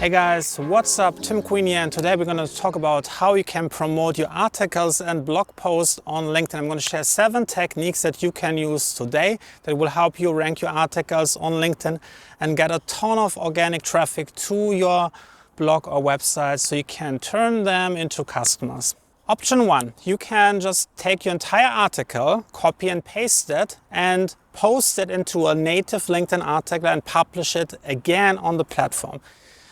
Hey guys, what's up? Tim Queen here, and today we're going to talk about how you can promote your articles and blog posts on LinkedIn. I'm going to share 7 techniques that you can use today that will help you rank your articles on LinkedIn and get a ton of organic traffic to your blog or website so you can turn them into customers. Option 1, you can just take your entire article, copy and paste it, and post it into a native LinkedIn article and publish it again on the platform.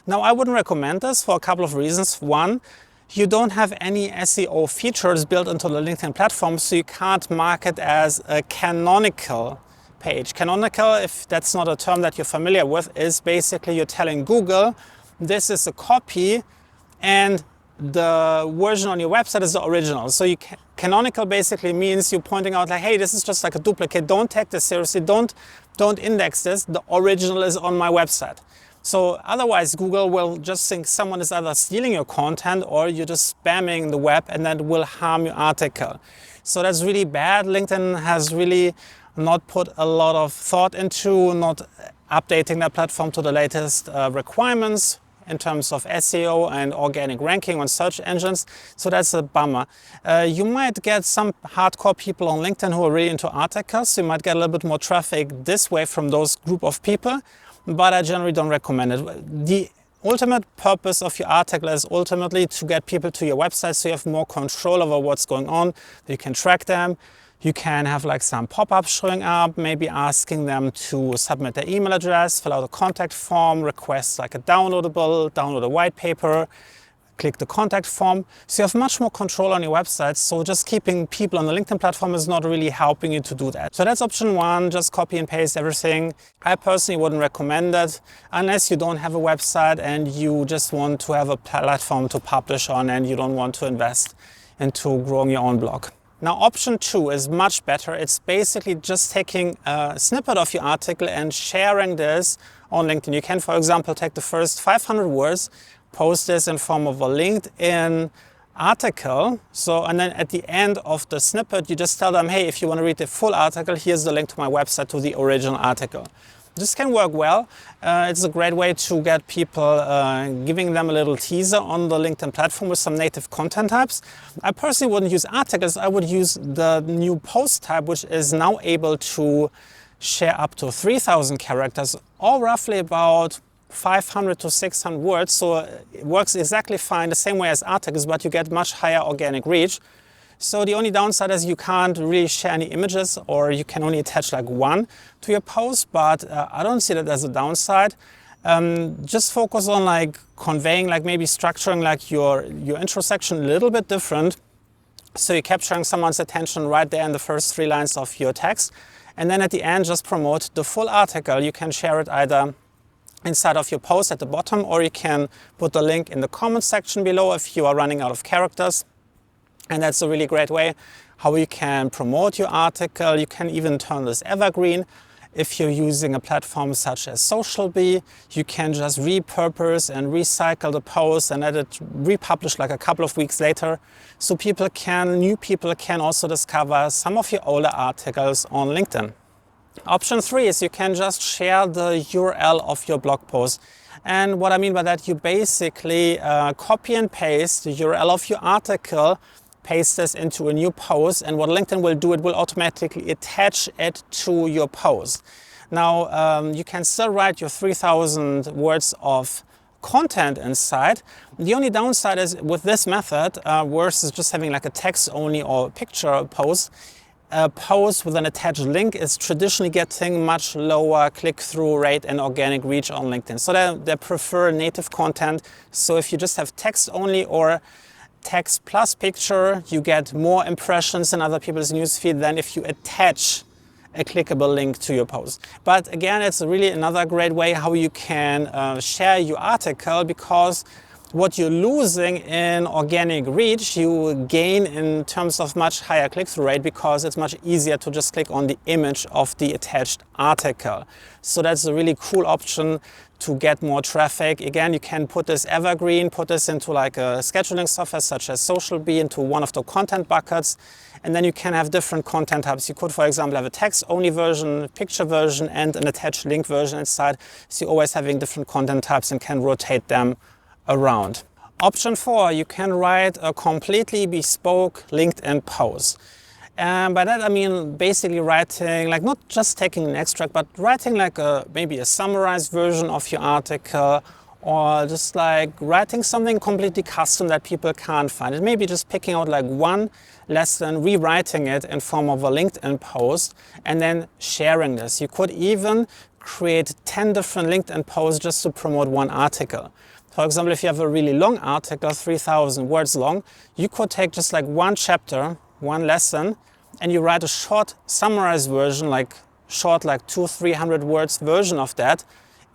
Now, I wouldn't recommend this for a couple of reasons. One, you don't have any SEO features built into the LinkedIn platform, so you can't mark it as a canonical page. Canonical, if that's not a term that you're familiar with, is basically you're telling Google, this is a copy and the version on your website is the original. So canonical basically means you're pointing out like, hey, this is just like a duplicate. Don't take this seriously. Don't index this. The original is on my website. So otherwise, Google will just think someone is either stealing your content or you're just spamming the web, and that will harm your article. So that's really bad. LinkedIn has really not put a lot of thought into not updating their platform to the latest requirements in terms of SEO and organic ranking on search engines. So that's a bummer. You might get some hardcore people on LinkedIn who are really into articles. So you might get a little bit more traffic this way from those group of people, but I generally don't recommend it. The ultimate purpose of your article is ultimately to get people to your website so you have more control over what's going on. You can track them. You can have like some pop-ups showing up, maybe asking them to submit their email address, fill out a contact form, request like a download a white paper, click the contact form. So you have much more control on your website. So just keeping people on the LinkedIn platform is not really helping you to do that. So that's option 1, just copy and paste everything. I personally wouldn't recommend it unless you don't have a website and you just want to have a platform to publish on and you don't want to invest into growing your own blog. Now, option 2 is much better. It's basically just taking a snippet of your article and sharing this on LinkedIn. You can, for example, take the first 500 words, post this in form of a LinkedIn article. And then at the end of the snippet, you just tell them, hey, if you want to read the full article, here's the link to my website to the original article. This can work well. It's a great way to get people, giving them a little teaser on the LinkedIn platform with some native content types. I personally wouldn't use articles. I would use the new post type, which is now able to share up to 3,000 characters, or roughly about 500 to 600 words. So it works exactly fine, the same way as articles, but you get much higher organic reach. So the only downside is you can't really share any images, or you can only attach like one to your post, but I don't see that as a downside. Just focus on like conveying, like maybe structuring like your intro section a little bit different. So you're capturing someone's attention right there in the first 3 lines of your text. And then at the end, just promote the full article. You can share it either inside of your post at the bottom, or you can put the link in the comment section below if you are running out of characters. And that's a really great way how you can promote your article. You can even turn this evergreen. If you're using a platform such as SocialBee, you can just repurpose and recycle the post and let it republish like a couple of weeks later. So new people can also discover some of your older articles on LinkedIn. Option 3 is you can just share the URL of your blog post. And what I mean by that, you basically copy and paste the URL of your article, paste this into a new post, and what LinkedIn will do, it will automatically attach it to your post. Now, you can still write your 3,000 words of content inside. The only downside is with this method, versus just having like a text only or picture post, a post with an attached link is traditionally getting much lower click-through rate and organic reach on LinkedIn. So they prefer native content. So if you just have text only or text plus picture, you get more impressions in other people's newsfeed than if you attach a clickable link to your post. But again, it's really another great way how you can share your article, because what you're losing in organic reach, you gain in terms of much higher click-through rate, because it's much easier to just click on the image of the attached article. So that's a really cool option to get more traffic. Again, you can put this evergreen, put this into like a scheduling software such as SocialBee, into one of the content buckets, and then you can have different content types. You could, for example, have a text-only version, picture version, and an attached link version inside. So you're always having different content types and can rotate them around. Option 4, you can write a completely bespoke LinkedIn post. And by that I mean basically writing, like not just taking an extract, but writing like maybe a summarized version of your article, or just like writing something completely custom that people can't find. It may be just picking out like one lesson, rewriting it in form of a LinkedIn post, and then sharing this. You could even create 10 different LinkedIn posts just to promote one article. For example, if you have a really long article, 3,000 words long, you could take just like one chapter, one lesson, and you write a short summarized version, like short, like 200-300 words version of that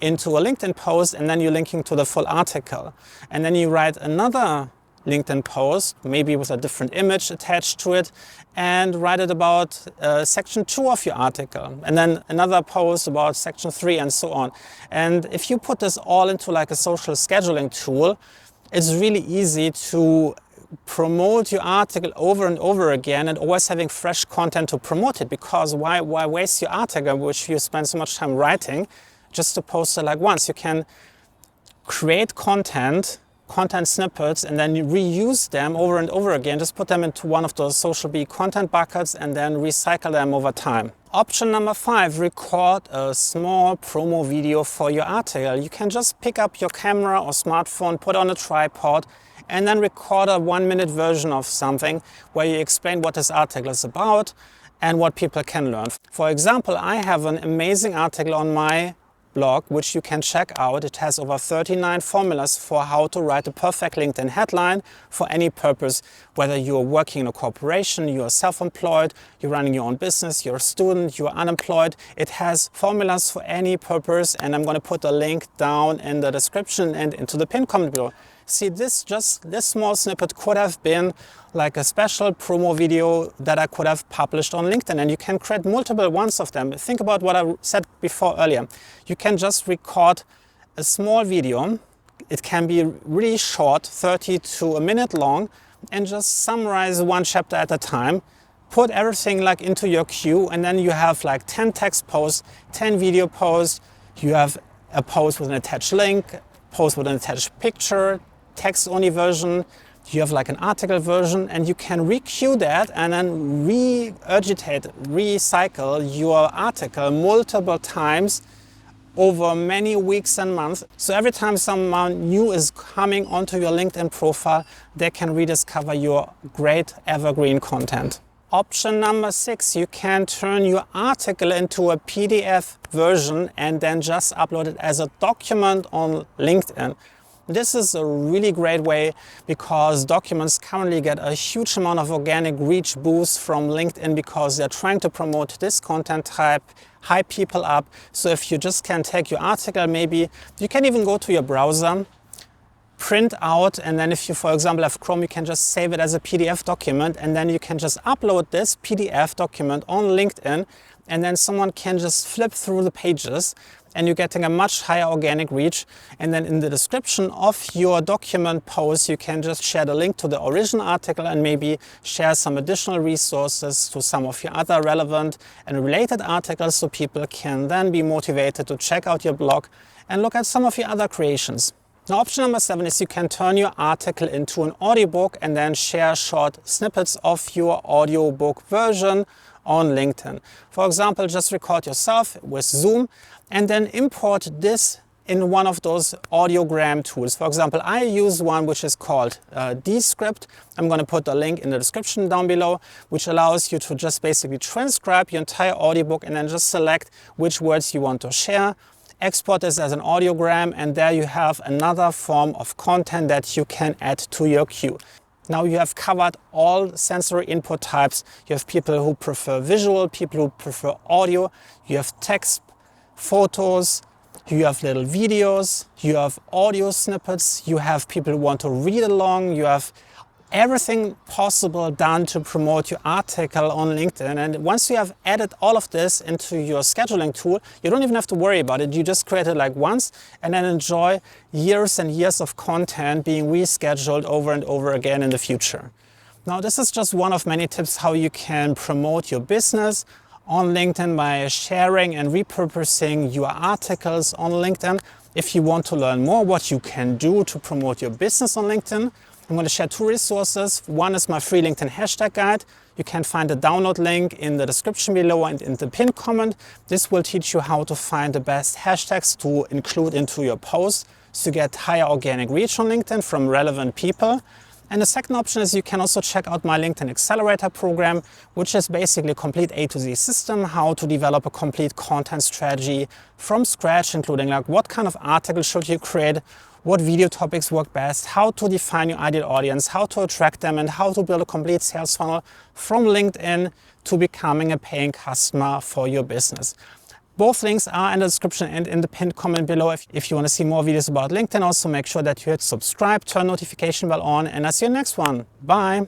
into a LinkedIn post, and then you're linking to the full article. And then you write another LinkedIn post, maybe with a different image attached to it, and write it about section 2 of your article, and then another post about section 3, and so on. And if you put this all into like a social scheduling tool, it's really easy to promote your article over and over again, and always having fresh content to promote it, because why waste your article, which you spend so much time writing, just to post it like once? You can create content snippets, and then you reuse them over and over again. Just put them into one of those SocialBee content buckets and then recycle them over time. Option number 5, record a small promo video for your article. You can just pick up your camera or smartphone, put on a tripod, and then record a 1-minute version of something where you explain what this article is about and what people can learn. For example, I have an amazing article on my blog, which you can check out. It has over 39 formulas for how to write a perfect LinkedIn headline for any purpose, whether you're working in a corporation, you're self-employed, you're running your own business, you're a student, you're unemployed. It has formulas for any purpose, and I'm going to put a link down in the description and into the pinned comment below. See, this small snippet could have been like a special promo video that I could have published on LinkedIn, and you can create multiple ones of them. Think about what I said before earlier. You can just record a small video. It can be really short, 30 to a minute long, and just summarize one chapter at a time. Put everything like into your queue, and then you have like 10 text posts, 10 video posts. You have a post with an attached link, post with an attached picture, text-only version, you have like an article version, and you can requeue that and then recycle your article multiple times over many weeks and months. So every time someone new is coming onto your LinkedIn profile, they can rediscover your great evergreen content. Option number 6, you can turn your article into a PDF version and then just upload it as a document on LinkedIn. This is a really great way, because documents currently get a huge amount of organic reach boost from LinkedIn, because they're trying to promote this content type, hype people up. So if you just can take your article, maybe you can even go to your browser, print out, and then if you, for example, have Chrome, you can just save it as a PDF document, and then you can just upload this PDF document on LinkedIn, and then someone can just flip through the pages, and you're getting a much higher organic reach. And then in the description of your document post, you can just share the link to the original article and maybe share some additional resources to some of your other relevant and related articles, so people can then be motivated to check out your blog and look at some of your other creations. Now, option number 7 is you can turn your article into an audiobook and then share short snippets of your audiobook version on LinkedIn. For example, just record yourself with Zoom and then import this in one of those audiogram tools. For example, I use one which is called Descript. I'm going to put the link in the description down below, which allows you to just basically transcribe your entire audiobook and then just select which words you want to share. Export this as an audiogram, and there you have another form of content that you can add to your queue. Now you have covered all sensory input types. You have people who prefer visual, people who prefer audio. You have text, photos, you have little videos, you have audio snippets, you have people who want to read along, you have everything possible done to promote your article on LinkedIn. And once you have added all of this into your scheduling tool, you don't even have to worry about it. You just create it like once and then enjoy years and years of content being rescheduled over and over again in the future. Now, this is just one of many tips how you can promote your business on LinkedIn by sharing and repurposing your articles on LinkedIn. If you want to learn more what you can do to promote your business on LinkedIn, I'm going to share two resources. One is my free LinkedIn hashtag guide. You can find the download link in the description below and in the pinned comment. This will teach you how to find the best hashtags to include into your posts to get higher organic reach on LinkedIn from relevant people. And the second option is you can also check out my LinkedIn Accelerator program, which is basically a complete A to Z system, how to develop a complete content strategy from scratch, including like what kind of article should you create, what video topics work best, how to define your ideal audience, how to attract them, and how to build a complete sales funnel from LinkedIn to becoming a paying customer for your business. Both links are in the description and in the pinned comment below. If you want to see more videos about LinkedIn, also make sure that you hit subscribe, turn notification bell on, and I'll see you in the next one. Bye.